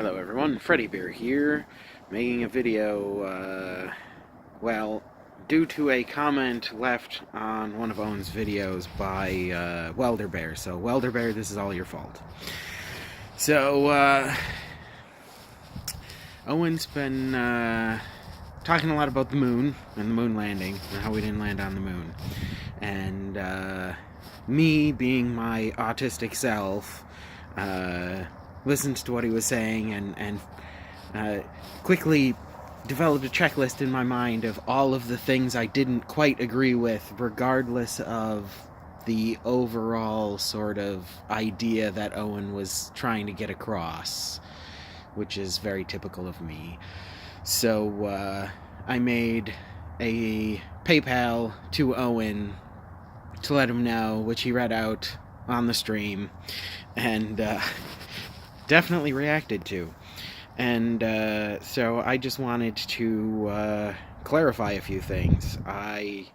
Hello everyone, Freddy Bear here, making a video, well, due to a comment left on one of Owen's videos by, Welder Bear. So, Welder Bear, this is all your fault. So, Owen's been, talking a lot about the moon, and the moon landing, and how we didn't land on the moon. And, me, being my autistic self, listened to what he was saying and quickly developed a checklist in my mind of all of the things I didn't quite agree with, regardless of the overall sort of idea that Owen was trying to get across, which is very typical of me. So I made a PayPal to Owen to let him know, which he read out on the stream, and definitely reacted to. And so I just wanted to clarify a few things. I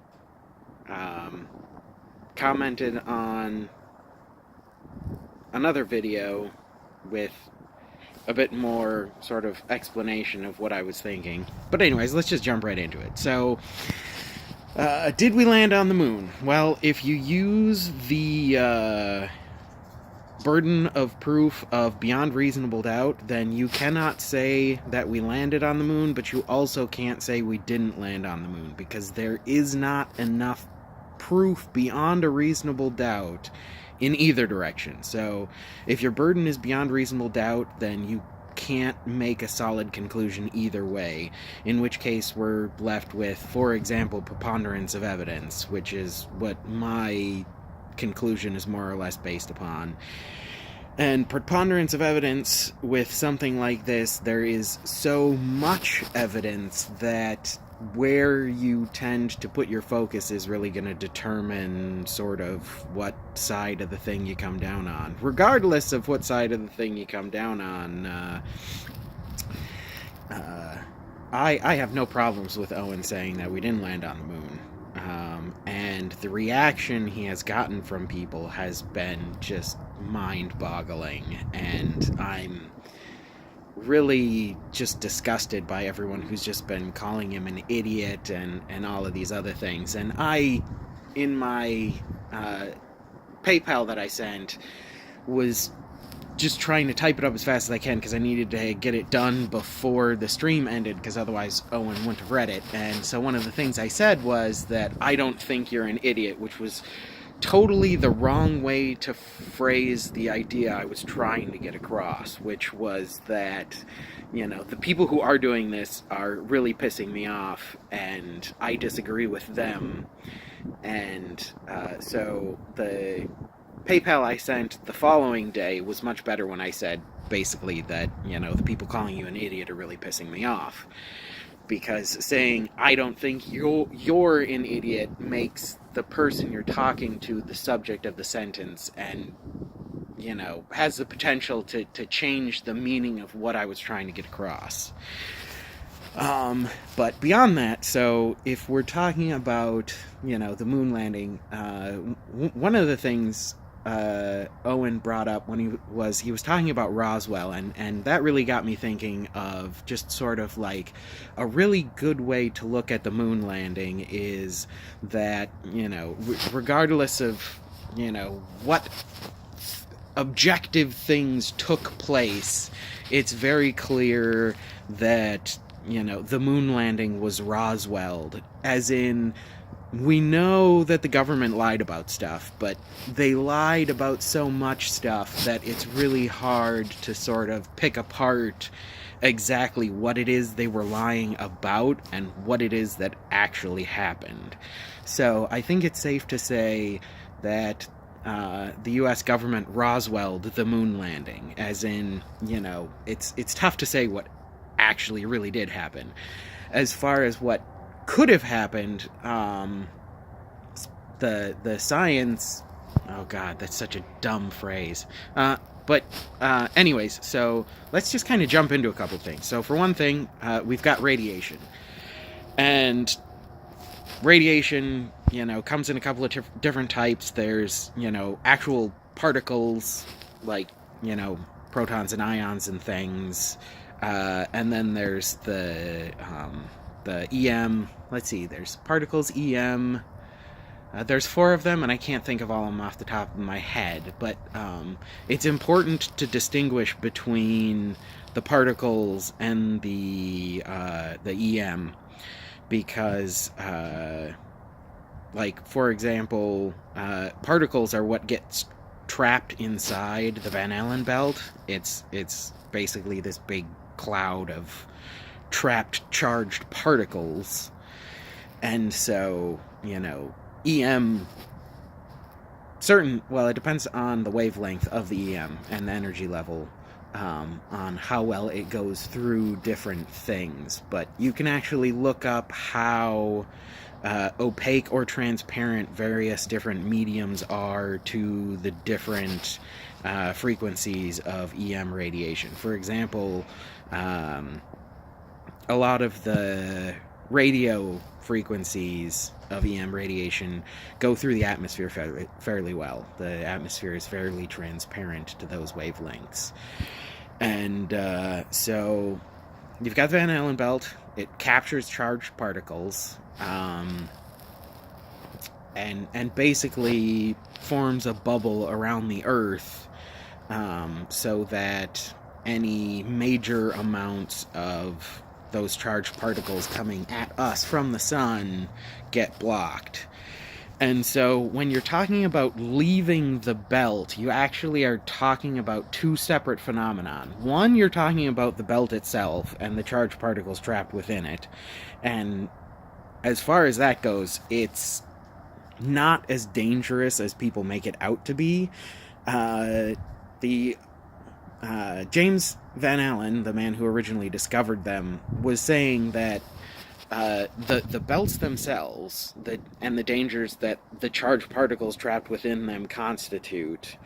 commented on another video with a bit more sort of explanation of what I was thinking. But anyways, let's just jump right into it. So, did we land on the moon? Well, if you use the burden of proof of beyond reasonable doubt, then you cannot say that we landed on the moon, but you also can't say we didn't land on the moon, because there is not enough proof beyond a reasonable doubt in either direction. So if your burden is beyond reasonable doubt, then you can't make a solid conclusion either way, in which case we're left with, for example, preponderance of evidence, which is what my conclusion is more or less based upon. And preponderance of evidence with something like this, there is so much evidence that where you tend to put your focus is really going to determine sort of what side of the thing you come down on. Regardless of what side of the thing you come down on, I have no problems with Owen saying that we didn't land on the moon. And the reaction he has gotten from people has been just mind-boggling, and I'm really just disgusted by everyone who's just been calling him an idiot and all of these other things. And I, in my PayPal that I sent, was just trying to type it up as fast as I can, because I needed to get it done before the stream ended, because otherwise Owen wouldn't have read it. And so one of the things I said was that I don't think you're an idiot, which was totally the wrong way to phrase the idea I was trying to get across, which was that, you know, the people who are doing this are really pissing me off, and I disagree with them. And so the PayPal I sent the following day was much better, when I said basically that, you know, the people calling you an idiot are really pissing me off. Because saying, I don't think you're an idiot, makes the person you're talking to the subject of the sentence, and, you know, has the potential to change the meaning of what I was trying to get across. But beyond that, so if we're talking about, you know, the moon landing, one of the things Owen brought up when he was talking about Roswell, and that really got me thinking of just sort of like a really good way to look at the moon landing is that, you know, regardless of, you know, what objective things took place, it's very clear that, you know, the moon landing was Roswell, as in, we know that the government lied about stuff, but they lied about so much stuff that it's really hard to sort of pick apart exactly what it is they were lying about and what it is that actually happened. So I think it's safe to say that the U.S. government Roswelled the moon landing, as in, you know, it's tough to say what actually really did happen. As far as what could have happened, the science, oh god, that's such a dumb phrase, but anyways, so let's just kind of jump into a couple things. So for one thing, we've got radiation, and radiation, you know, comes in a couple of different types. There's, you know, actual particles, like, you know, protons and ions and things. And then there's the EM. Let's see, there's particles, EM. There's 4 of them, and I can't think of all of them off the top of my head, but it's important to distinguish between the particles and the EM, because, like, for example, particles are what gets trapped inside the Van Allen belt. It's basically this big cloud of trapped charged particles, and so, EM, it depends on the wavelength of the EM and the energy level, on how well it goes through different things. But you can actually look up how opaque or transparent various different mediums are to the different frequencies of EM radiation. For example, a lot of the radio frequencies of EM radiation go through the atmosphere fairly well. The atmosphere is fairly transparent to those wavelengths. And so you've got the Van Allen belt. It captures charged particles, and basically forms a bubble around the Earth, so that any major amounts of those charged particles coming at us from the sun get blocked. And so when you're talking about leaving the belt, you actually are talking about 2 separate phenomena. One, you're talking about the belt itself and the charged particles trapped within it. And as far as that goes, it's not as dangerous as people make it out to be. James Van Allen, the man who originally discovered them, was saying that the belts themselves, and the dangers that the charged particles trapped within them constitute,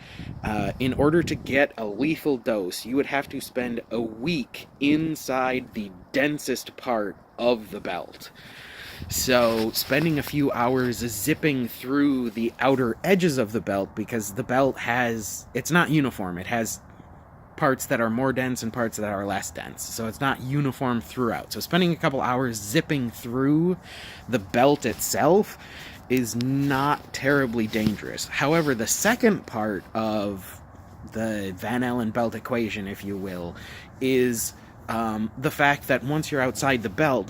in order to get a lethal dose, you would have to spend a week inside the densest part of the belt. So spending a few hours zipping through the outer edges of the belt, because the belt it's not uniform. It has parts that are more dense and parts that are less dense, so it's not uniform throughout. So spending a couple hours zipping through the belt itself is not terribly dangerous. However, the second part of the Van Allen belt equation, if you will, is the fact that once you're outside the belt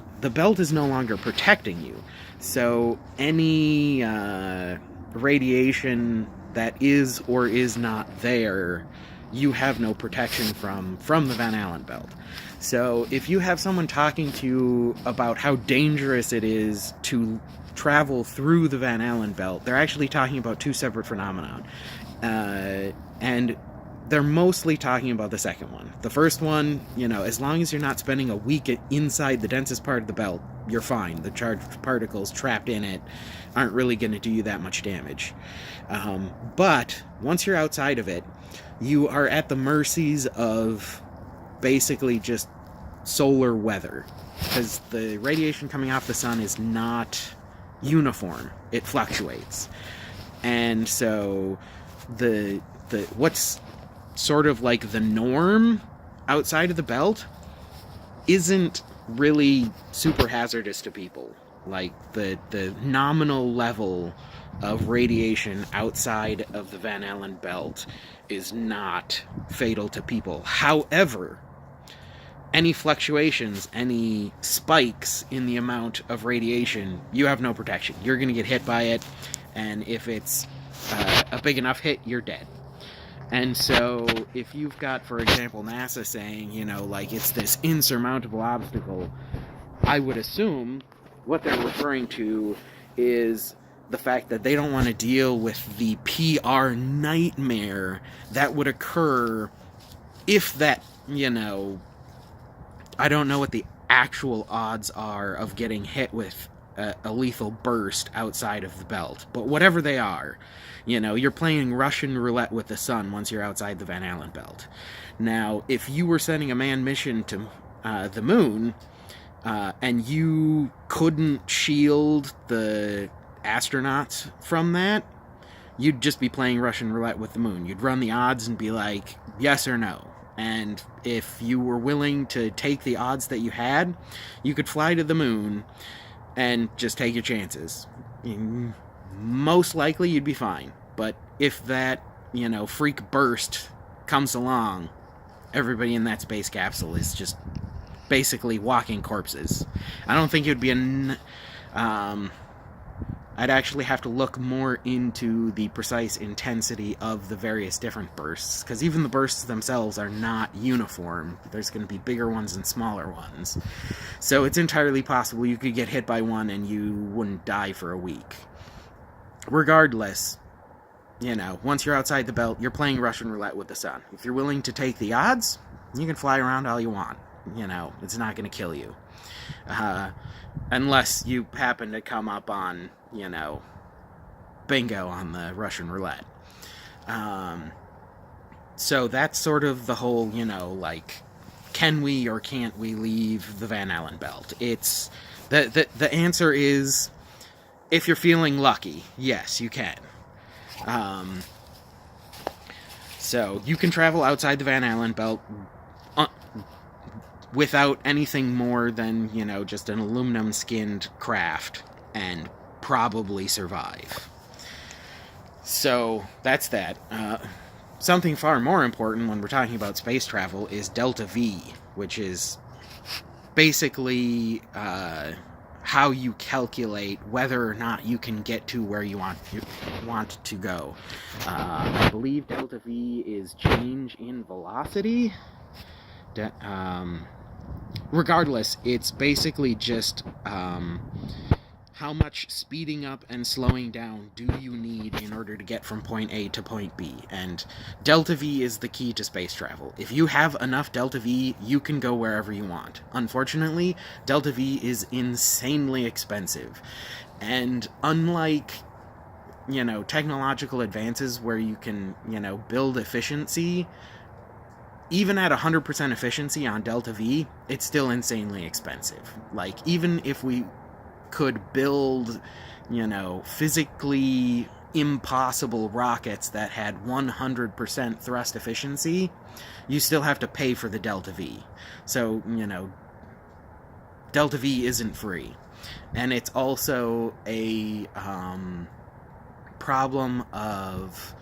is no longer protecting you. So any radiation that is or is not there, you have no protection from the Van Allen belt. So if you have someone talking to you about how dangerous it is to travel through the Van Allen belt, they're actually talking about 2 separate phenomena. And they're mostly talking about the second one. The first one, as long as you're not spending a week inside the densest part of the belt, you're fine. The charged particles trapped in it aren't really going to do you that much damage. But once you're outside of it, you are at the mercies of basically just solar weather, because the radiation coming off the sun is not uniform. It fluctuates. And so the what's sort of like the norm outside of the belt isn't really super hazardous to people. Like the nominal level of radiation outside of the Van Allen belt is not fatal to people. However, any fluctuations, any spikes in the amount of radiation, you have no protection. You're going to get hit by it, and if it's a big enough hit, you're dead. And so if you've got, for example, NASA saying, it's this insurmountable obstacle, I would assume what they're referring to is the fact that they don't want to deal with the PR nightmare that would occur if that, I don't know what the actual odds are of getting hit with a lethal burst outside of the belt, but whatever they are, you're playing Russian roulette with the sun once you're outside the Van Allen belt. Now, if you were sending a manned mission to the moon, and you couldn't shield the astronauts from that, you'd just be playing Russian roulette with the moon. You'd run the odds and be like, yes or no. And if you were willing to take the odds that you had, you could fly to the moon and just take your chances. Most likely you'd be fine. But if that, freak burst comes along, everybody in that space capsule is just basically walking corpses. I don't think it would be I'd actually have to look more into the precise intensity of the various different bursts, because even the bursts themselves are not uniform. There's going to be bigger ones and smaller ones. So it's entirely possible you could get hit by one and you wouldn't die for a week. Regardless, once you're outside the belt, you're playing Russian roulette with the sun. If you're willing to take the odds, you can fly around all you want. It's not going to kill you. Unless you happen to come up on, bingo on the Russian roulette. So that's sort of the whole, can we or can't we leave the Van Allen belt? It's, the answer is, if you're feeling lucky, yes, you can. So you can travel outside the Van Allen belt without anything more than, just an aluminum-skinned craft, and probably survive. So, that's that. Something far more important when we're talking about space travel is Delta V, which is basically how you calculate whether or not you can get to where you want to go. I believe Delta V is change in velocity. Regardless, it's basically just how much speeding up and slowing down do you need in order to get from point A to point B. And Delta V is the key to space travel. If you have enough Delta V, you can go wherever you want. Unfortunately, Delta V is insanely expensive. And unlike, technological advances where you can, build efficiency, even at 100% efficiency on Delta V, it's still insanely expensive. Like, even if we could build, physically impossible rockets that had 100% thrust efficiency, you still have to pay for the Delta V. So, Delta V isn't free. And it's also a problem of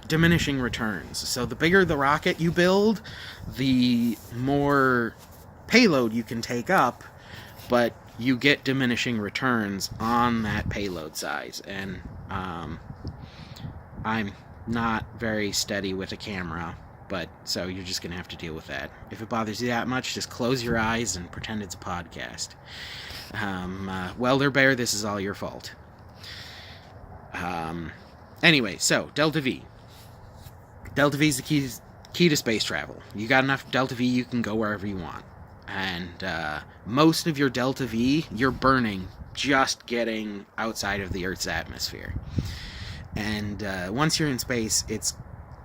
diminishing returns. So the bigger the rocket you build, the more payload you can take up, but you get diminishing returns on that payload size. And I'm not very steady with a camera, but so you're just going to have to deal with that. If it bothers you that much, just close your eyes and pretend it's a podcast. Welder Bear, this is all your fault. Anyway, so Delta V. Delta V is the key to space travel. You got enough Delta V, you can go wherever you want. And most of your Delta V, you're burning just getting outside of the Earth's atmosphere. And once you're in space,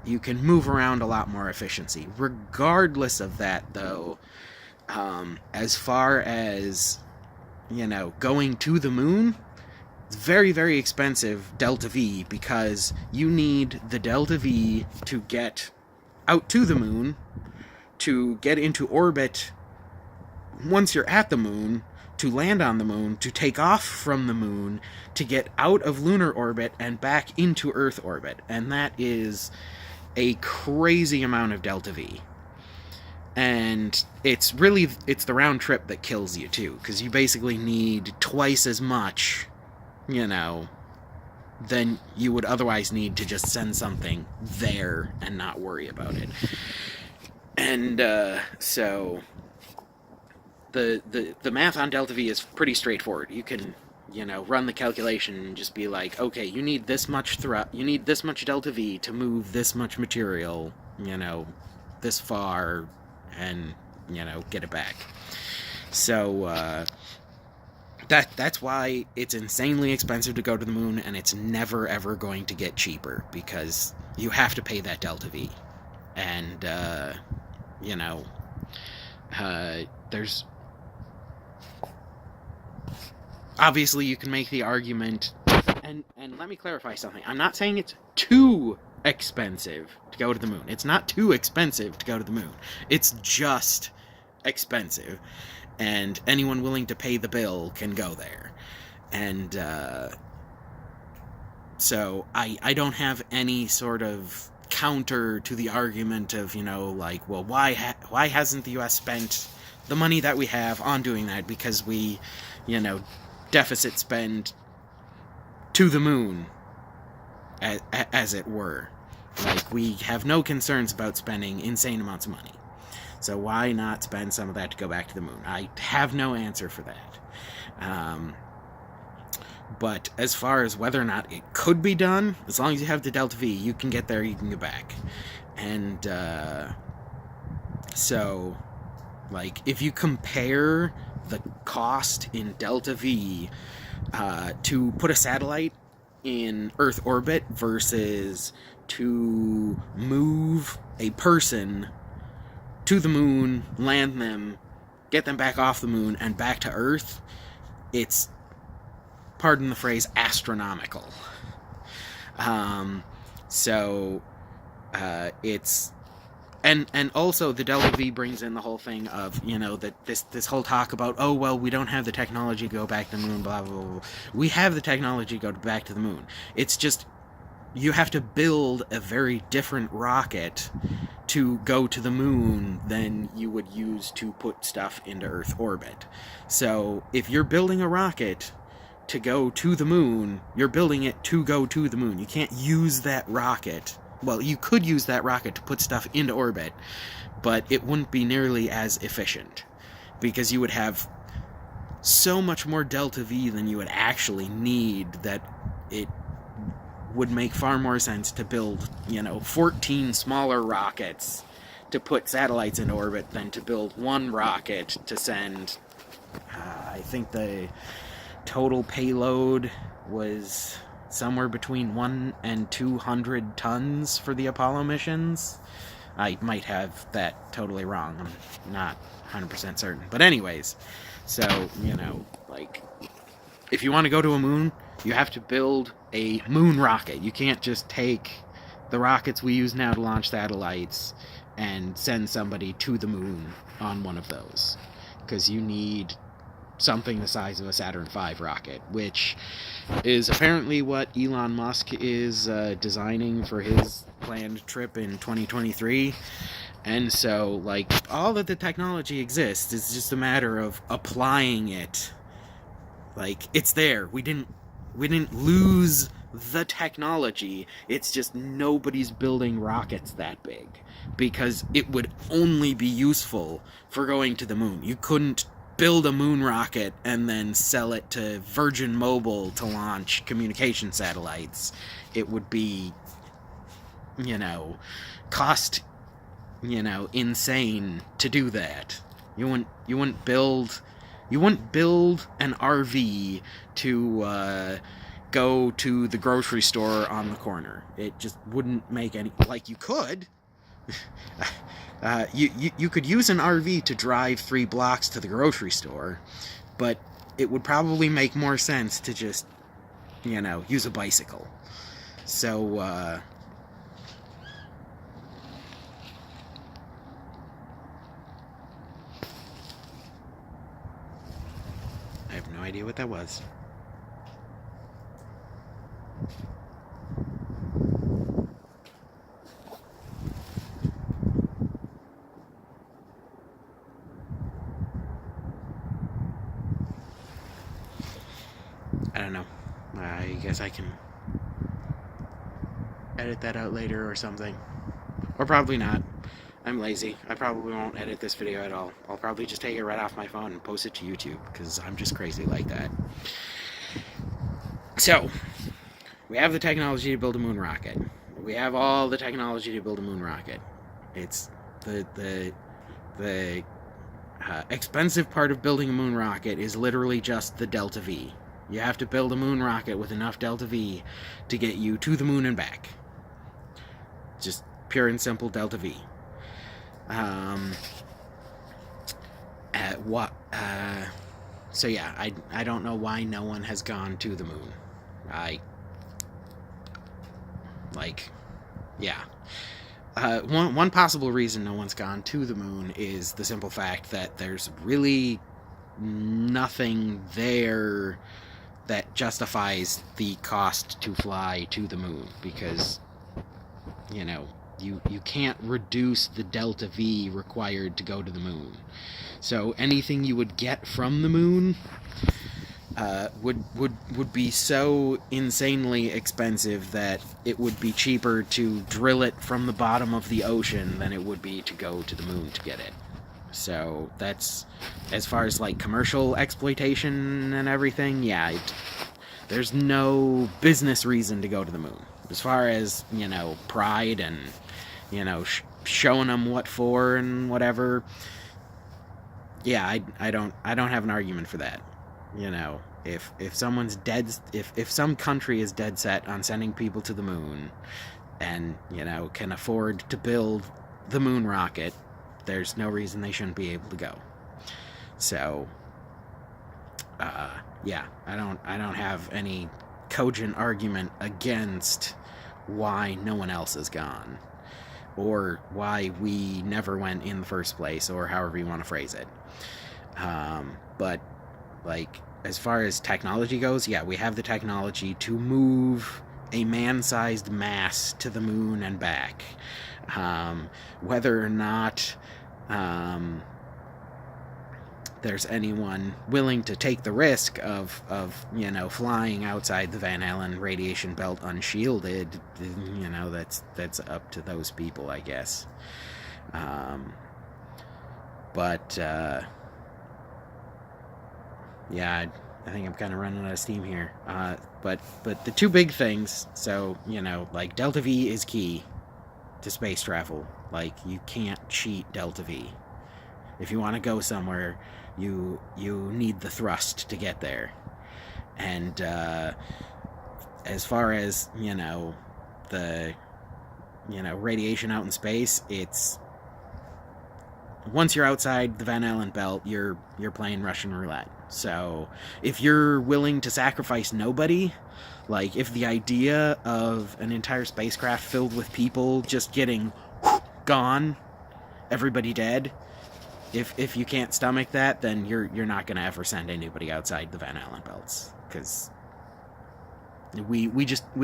you can move around a lot more efficiency. Regardless of that, though, as far as, going to the moon, it's very, very expensive Delta V, because you need the Delta V to get out to the moon, to get into orbit once you're at the moon, to land on the moon, to take off from the moon, to get out of lunar orbit and back into Earth orbit. And that is a crazy amount of Delta V. And it's the round trip that kills you, too, because you basically need twice as much, than you would otherwise need to just send something there and not worry about it. And so the math on Delta V is pretty straightforward. You can, run the calculation and just be like, okay, you need this much you need this much Delta V to move this much material, this far, and, get it back. So, that's why it's insanely expensive to go to the moon, and it's never, ever going to get cheaper, because you have to pay that Delta V. And, there's... Obviously, you can make the argument, and let me clarify something. I'm not saying it's too expensive to go to the moon. It's not too expensive to go to the moon. It's just expensive. And anyone willing to pay the bill can go there. And so I don't have any sort of counter to the argument of, like, well, why hasn't the U.S. spent the money that we have on doing that? Because we, deficit spend to the moon, as it were. Like, we have no concerns about spending insane amounts of money. So why not spend some of that to go back to the moon? I have no answer for that. But as far as whether or not it could be done, as long as you have the Delta V, you can get there, you can get back. And so, like, if you compare the cost in Delta V to put a satellite in Earth orbit versus to move a person to the moon, land them, get them back off the moon, and back to Earth, it's, pardon the phrase, astronomical. It's... And also the Delta V brings in the whole thing of, that this whole talk about, oh, well, we don't have the technology to go back to the moon, blah, blah, blah. We have the technology to go back to the moon. It's just, you have to build a very different rocket to go to the moon than you would use to put stuff into Earth orbit. So if you're building a rocket to go to the moon, you're building it to go to the moon. You can't use that rocket. Well, you could use that rocket to put stuff into orbit, but it wouldn't be nearly as efficient, because you would have so much more Delta V than you would actually need, that it would make far more sense to build, 14 smaller rockets to put satellites into orbit than to build one rocket to send, I think the total payload was somewhere between 1 and 200 tons for the Apollo missions. I might have that totally wrong. I'm not 100% certain. But anyways, so, like, if you want to go to a moon, you have to build a moon rocket. You can't just take the rockets we use now to launch satellites and send somebody to the moon on one of those. Because you need something the size of a Saturn V rocket, which is apparently what Elon Musk is designing for his planned trip in 2023. And so, like, all of the technology exists. It's just a matter of applying it. Like, it's there. We didn't lose the technology. It's just nobody's building rockets that big, because it would only be useful for going to the moon. You couldn't build a moon rocket and then sell it to Virgin Mobile to launch communication satellites. It would be, cost, insane to do that. You wouldn't build an RV to go to the grocery store on the corner. It just wouldn't make any... Like, you could. You could use an RV to drive 3 blocks to the grocery store, but it would probably make more sense to just, use a bicycle. So, I have no idea what that was. I don't know. I guess I can edit that out later or something. Or probably not. I'm lazy. I probably won't edit this video at all. I'll probably just take it right off my phone and post it to YouTube, because I'm just crazy like that. So, we have the technology to build a moon rocket. We have all the technology to build a moon rocket. It's the expensive part of building a moon rocket is literally just the Delta V. You have to build a moon rocket with enough Delta V to get you to the moon and back. Just pure and simple Delta V. So yeah, I don't know why no one has gone to the moon. Yeah. One possible reason no one's gone to the moon is the simple fact that there's really nothing there that justifies the cost to fly to the moon, because you know you can't reduce the delta V required to go to the moon. So anything you would get from the moon would be so insanely expensive that it would be cheaper to drill it from the bottom of the ocean than it would be to go to the moon to get it. So that's, as far as like commercial exploitation and everything, yeah, there's no business reason to go to the moon. As far as, pride and, showing them what for and whatever, yeah, I don't have an argument for that. If someone's dead, if some country is dead set on sending people to the moon and, can afford to build the moon rocket, there's no reason they shouldn't be able to go. So, yeah, I don't have any cogent argument against why no one else has gone, or why we never went in the first place, or however you want to phrase it. But, like, as far as technology goes, yeah, we have the technology to move a man-sized mass to the moon and back. Whether or not there's anyone willing to take the risk of flying outside the Van Allen radiation belt unshielded, that's up to those people, I guess. But yeah, I think I'm kind of running out of steam here. But the two big things, so, like, Delta V is key to space travel. Like, you can't cheat Delta V. If you want to go somewhere, you need the thrust to get there. And as far as, the, radiation out in space, it's, once you're outside the Van Allen belt, you're playing Russian roulette. So if you're willing to sacrifice nobody, like, if the idea of an entire spacecraft filled with people just getting gone, everybody dead, if you can't stomach that, then you're not going to ever send anybody outside the Van Allen belts, because we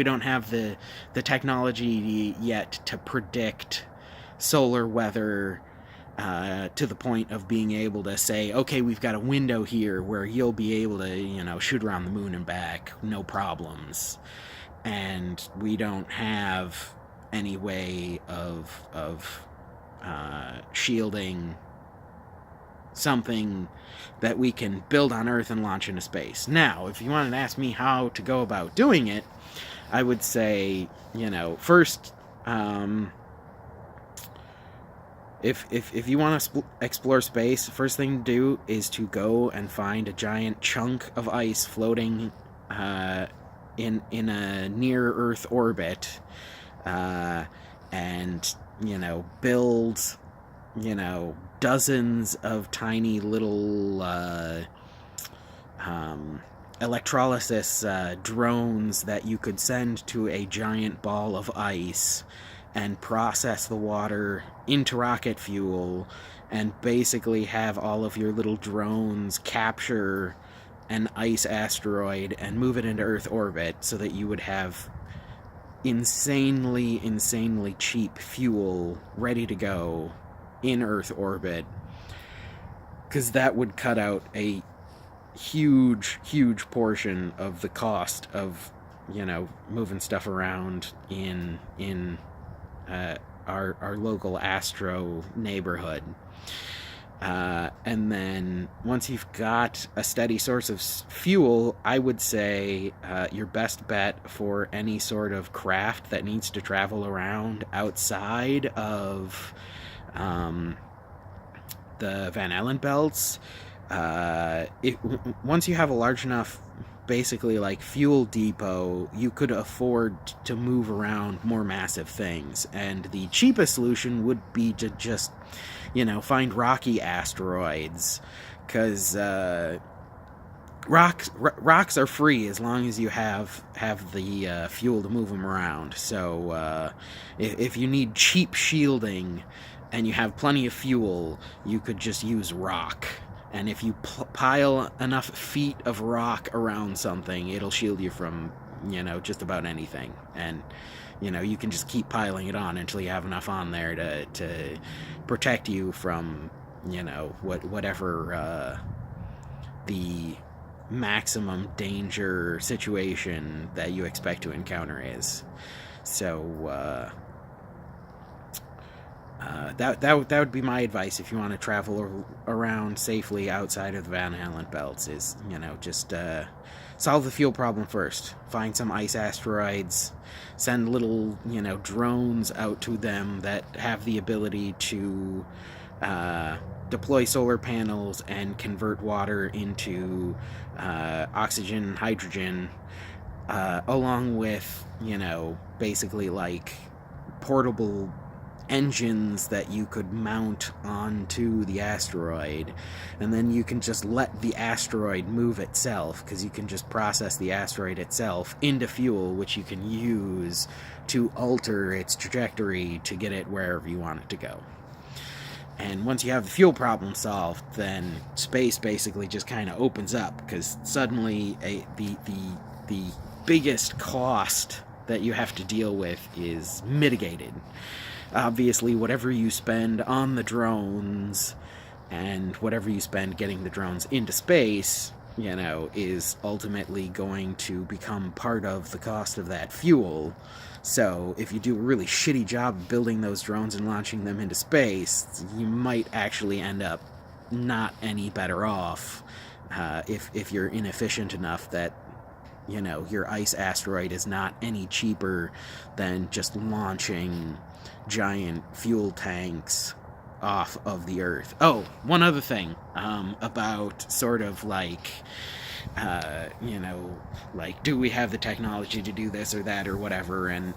don't have the technology yet to predict solar weather to the point of being able to say, okay, we've got a window here where you'll be able to, shoot around the moon and back, no problems. And we don't have any way of shielding something that we can build on Earth and launch into space. Now, if you wanted to ask me how to go about doing it, I would say, first, If you want to explore space, the first thing to do is to go and find a giant chunk of ice floating in a near Earth orbit, and build dozens of tiny little electrolysis drones that you could send to a giant ball of ice and process the water into rocket fuel, and basically have all of your little drones capture an ice asteroid and move it into Earth orbit, so that you would have insanely cheap fuel ready to go in Earth orbit, because that would cut out a huge portion of the cost of moving stuff around in our local astro neighborhood. And then once you've got a steady source of fuel, I would say your best bet for any sort of craft that needs to travel around outside of the Van Allen belts, once you have a large enough, basically like fuel depot, you could afford to move around more massive things. And the cheapest solution would be to just, find rocky asteroids, because rocks are free as long as you have the fuel to move them around. So if you need cheap shielding and you have plenty of fuel, you could just use rock. And if you pile enough feet of rock around something, it'll shield you from, just about anything. And, you can just keep piling it on until you have enough on there to protect you from, whatever the maximum danger situation that you expect to encounter is. So, that would be my advice if you want to travel around safely outside of the Van Allen belts. Is just solve the fuel problem first. Find some ice asteroids. Send little drones out to them that have the ability to deploy solar panels and convert water into oxygen, hydrogen, along with basically like portable engines that you could mount onto the asteroid, and then you can just let the asteroid move itself, because you can just process the asteroid itself into fuel, which you can use to alter its trajectory to get it wherever you want it to go. And once you have the fuel problem solved, then space basically just kind of opens up, because suddenly the biggest cost that you have to deal with is mitigated. Obviously, whatever you spend on the drones and whatever you spend getting the drones into space, is ultimately going to become part of the cost of that fuel. So if you do a really shitty job of building those drones and launching them into space, you might actually end up not any better off if you're inefficient enough that your ice asteroid is not any cheaper than just launching giant fuel tanks off of the Earth. Oh, one other thing about sort of like, do we have the technology to do this or that or whatever, and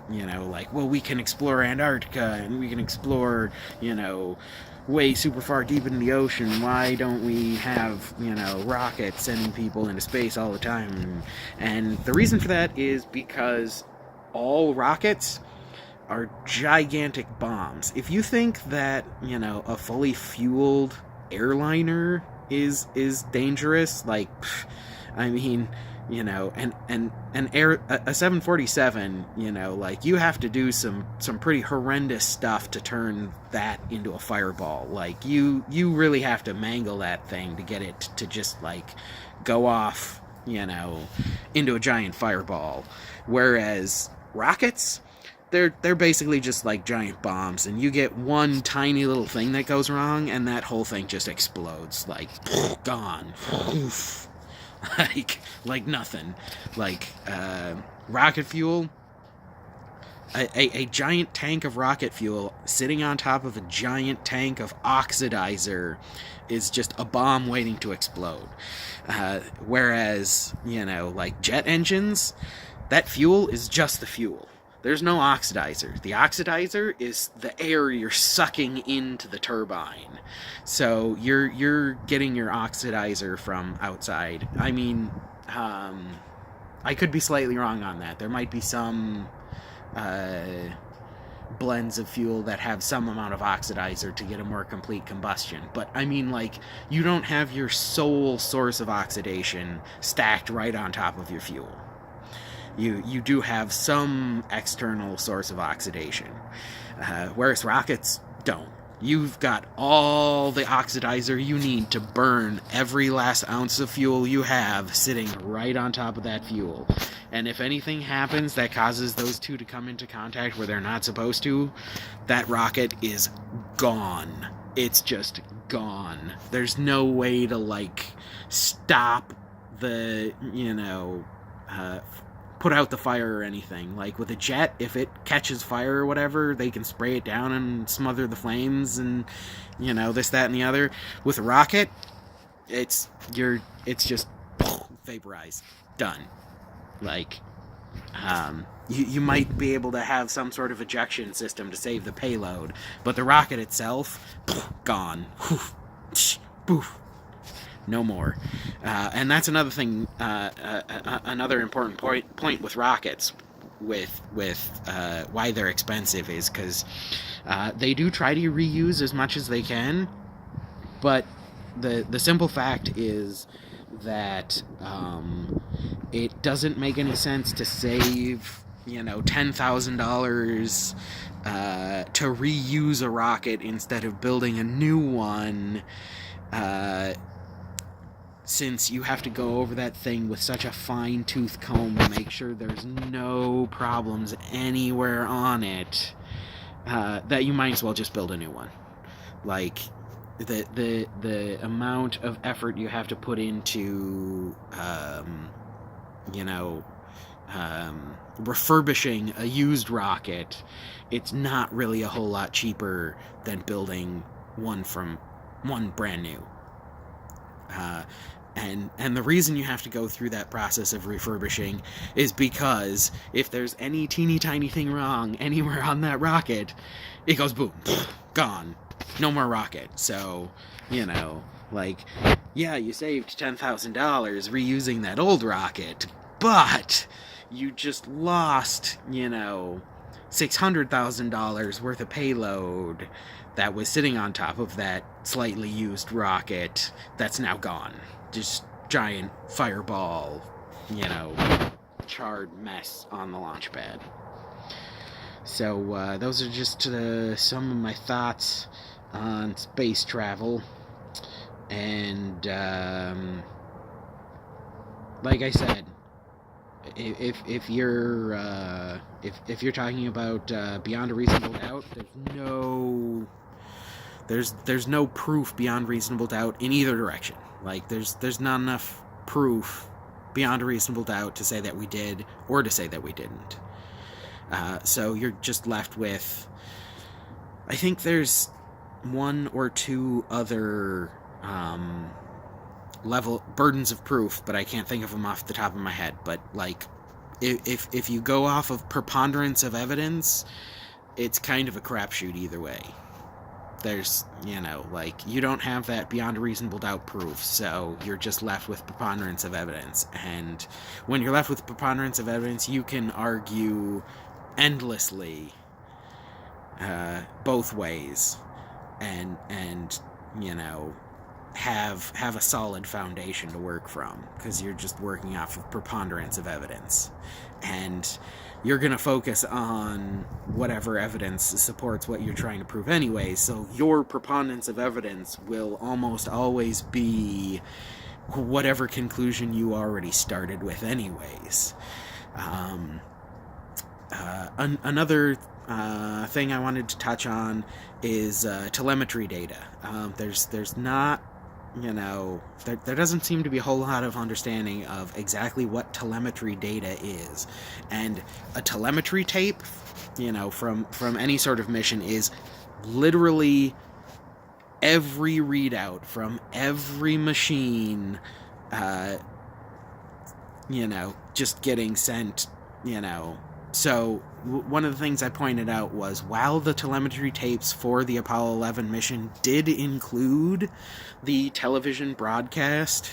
well, we can explore Antarctica and we can explore, way super far deep in the ocean. Why don't we have, rockets sending people into space all the time? And the reason for that is because all rockets are gigantic bombs. If you think that, a fully fueled airliner is dangerous, like, I mean, a 747, like, you have to do some pretty horrendous stuff to turn that into a fireball. Like, you really have to mangle that thing to get it to just, like, go off, into a giant fireball. Whereas rockets, they're basically just like giant bombs, and you get one tiny little thing that goes wrong, and that whole thing just explodes, like, gone. like nothing. Like, rocket fuel, a giant tank of rocket fuel sitting on top of a giant tank of oxidizer is just a bomb waiting to explode. Whereas, like jet engines, that fuel is just the fuel. There's no oxidizer. The oxidizer is the air you're sucking into the turbine. So you're getting your oxidizer from outside. I mean, I could be slightly wrong on that. There might be some blends of fuel that have some amount of oxidizer to get a more complete combustion. But I mean, like, you don't have your sole source of oxidation stacked right on top of your fuel. You do have some external source of oxidation, whereas rockets don't. You've got all the oxidizer you need to burn every last ounce of fuel you have sitting right on top of that fuel. And if anything happens that causes those two to come into contact where they're not supposed to, that rocket is gone. It's just gone. There's no way to, like, stop the, put out the fire or anything. Like with a jet, if it catches fire or whatever, they can spray it down and smother the flames and this, that, and the other. With a rocket, it's just vaporized, done. Like, you might be able to have some sort of ejection system to save the payload, but the rocket itself, gone. Poof. No more. And that's another thing, another important point with rockets, with why they're expensive, is because they do try to reuse as much as they can, but the simple fact is that it doesn't make any sense to save $10,000 to reuse a rocket instead of building a new one, since you have to go over that thing with such a fine-tooth comb to make sure there's no problems anywhere on it, that you might as well just build a new one. Like, the amount of effort you have to put into refurbishing a used rocket, it's not really a whole lot cheaper than building one brand new. And the reason you have to go through that process of refurbishing is because if there's any teeny tiny thing wrong anywhere on that rocket, it goes boom, gone, no more rocket. So, yeah, you saved $10,000 reusing that old rocket, but you just lost, $600,000 worth of payload that was sitting on top of that slightly used rocket that's now gone. Just giant fireball, charred mess on the launch pad. So those are just some of my thoughts on space travel. And like I said, if you're talking about beyond a reasonable doubt, there's no proof beyond reasonable doubt in either direction. Like, there's not enough proof beyond a reasonable doubt to say that we did or to say that we didn't. So you're just left with, I think there's one or two other level burdens of proof, but I can't think of them off the top of my head. But if you go off of preponderance of evidence, it's kind of a crapshoot either way. There's, you don't have that beyond a reasonable doubt proof, so you're just left with preponderance of evidence. And when you're left with preponderance of evidence, you can argue endlessly both ways, and have a solid foundation to work from, because you're just working off of preponderance of evidence. And you're going to focus on whatever evidence supports what you're trying to prove anyway, so your preponderance of evidence will almost always be whatever conclusion you already started with anyways. Another thing I wanted to touch on is telemetry data. There's not, there doesn't seem to be a whole lot of understanding of exactly what telemetry data is. And a telemetry tape, from any sort of mission is literally every readout from every machine, just getting sent, So one of the things I pointed out was, while the telemetry tapes for the Apollo 11 mission did include the television broadcast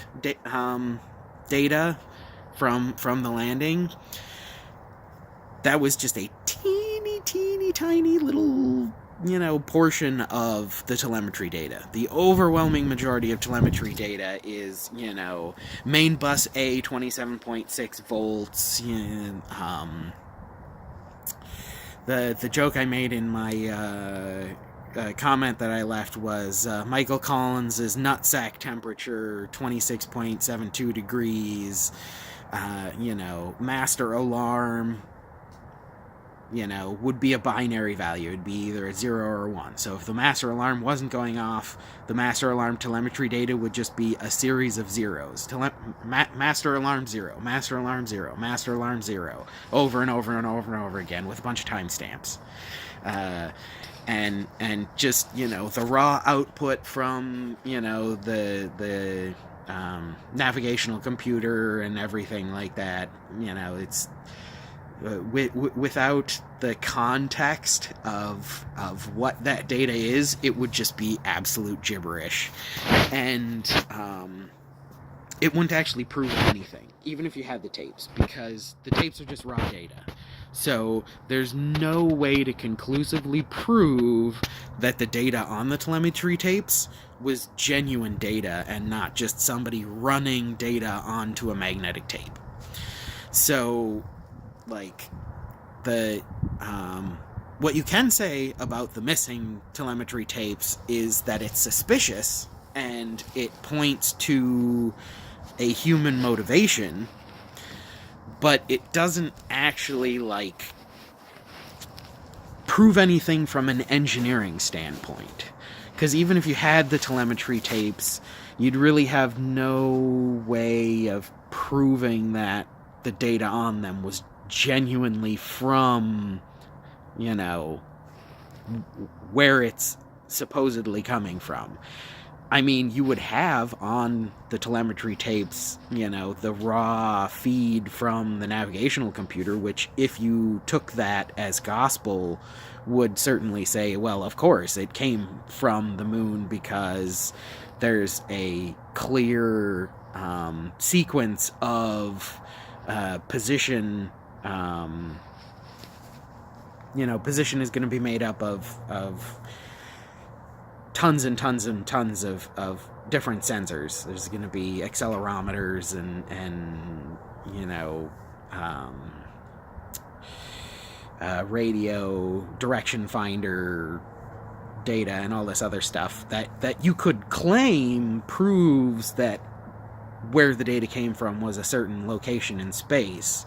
data from the landing, that was just a teeny tiny little, portion of the telemetry data. The overwhelming majority of telemetry data is, main bus A, 27.6 volts, The joke I made in my comment that I left was Michael Collins' nutsack temperature, 26.72 degrees, master alarm, would be a binary value. It'd be either a 0 or a 1. So if the master alarm wasn't going off, the master alarm telemetry data would just be a series of zeros. Master alarm 0, master alarm 0, master alarm 0, over and over and over and over again with a bunch of timestamps. And just, the raw output from, the navigational computer and everything like that, it's... without the context of what that data is, it would just be absolute gibberish. And it wouldn't actually prove anything, even if you had the tapes, because the tapes are just raw data. So there's no way to conclusively prove that the data on the telemetry tapes was genuine data and not just somebody running data onto a magnetic tape. So, like, what you can say about the missing telemetry tapes is that it's suspicious and it points to a human motivation, but it doesn't actually, like, prove anything from an engineering standpoint. Because even if you had the telemetry tapes, you'd really have no way of proving that the data on them was genuinely from, you know, where it's supposedly coming from. I mean, you would have on the telemetry tapes, you know, the raw feed from the navigational computer, which, if you took that as gospel, would certainly say, well, of course, it came from the moon because there's a clear sequence of position. Position is going to be made up of tons and tons and tons of different sensors. There's going to be accelerometers and radio, direction finder data, and all this other stuff that you could claim proves that where the data came from was a certain location in space.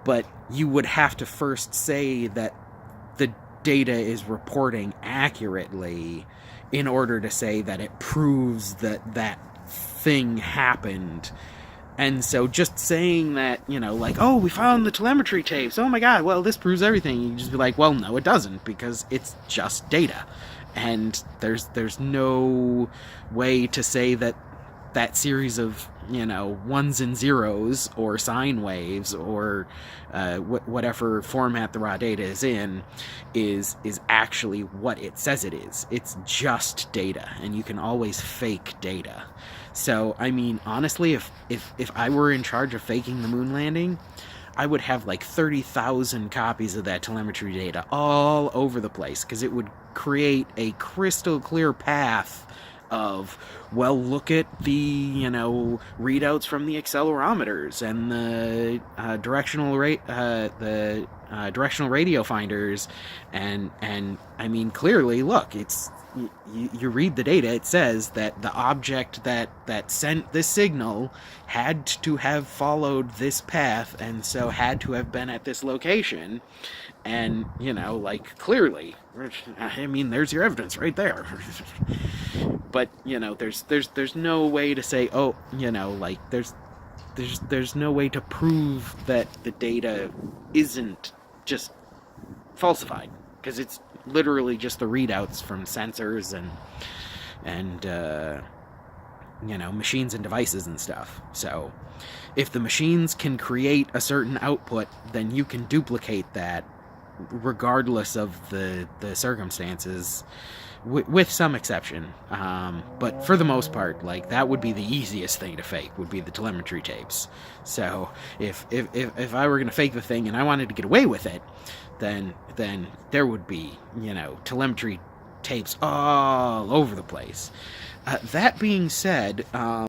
But you would have to first say that the data is reporting accurately in order to say that it proves that that thing happened. And so just saying that, oh, we found the telemetry tapes, oh my god, well, this proves everything, you just be like, well, no, it doesn't, because it's just data. And there's no way to say that that series of, ones and zeros or sine waves or whatever format the raw data is in is actually what it says it is. It's just data, and you can always fake data. So, I mean, honestly, if I were in charge of faking the moon landing, I would have like 30,000 copies of that telemetry data all over the place, because it would create a crystal clear path of, well, look at the, readouts from the accelerometers and the directional radio finders, and I mean, clearly, look, it's you read the data, it says that the object that sent this signal had to have followed this path, and so had to have been at this location. And, clearly, I mean, there's your evidence right there. But, there's no way to say, oh, there's no way to prove that the data isn't just falsified, because it's literally just the readouts from sensors and machines and devices and stuff. So if the machines can create a certain output, then you can duplicate that regardless of the circumstances, with some exception. But for the most part, that would be the easiest thing to fake, would be the telemetry tapes. So if I were going to fake the thing and I wanted to get away with it, then there would be, telemetry tapes all over the place. That being said,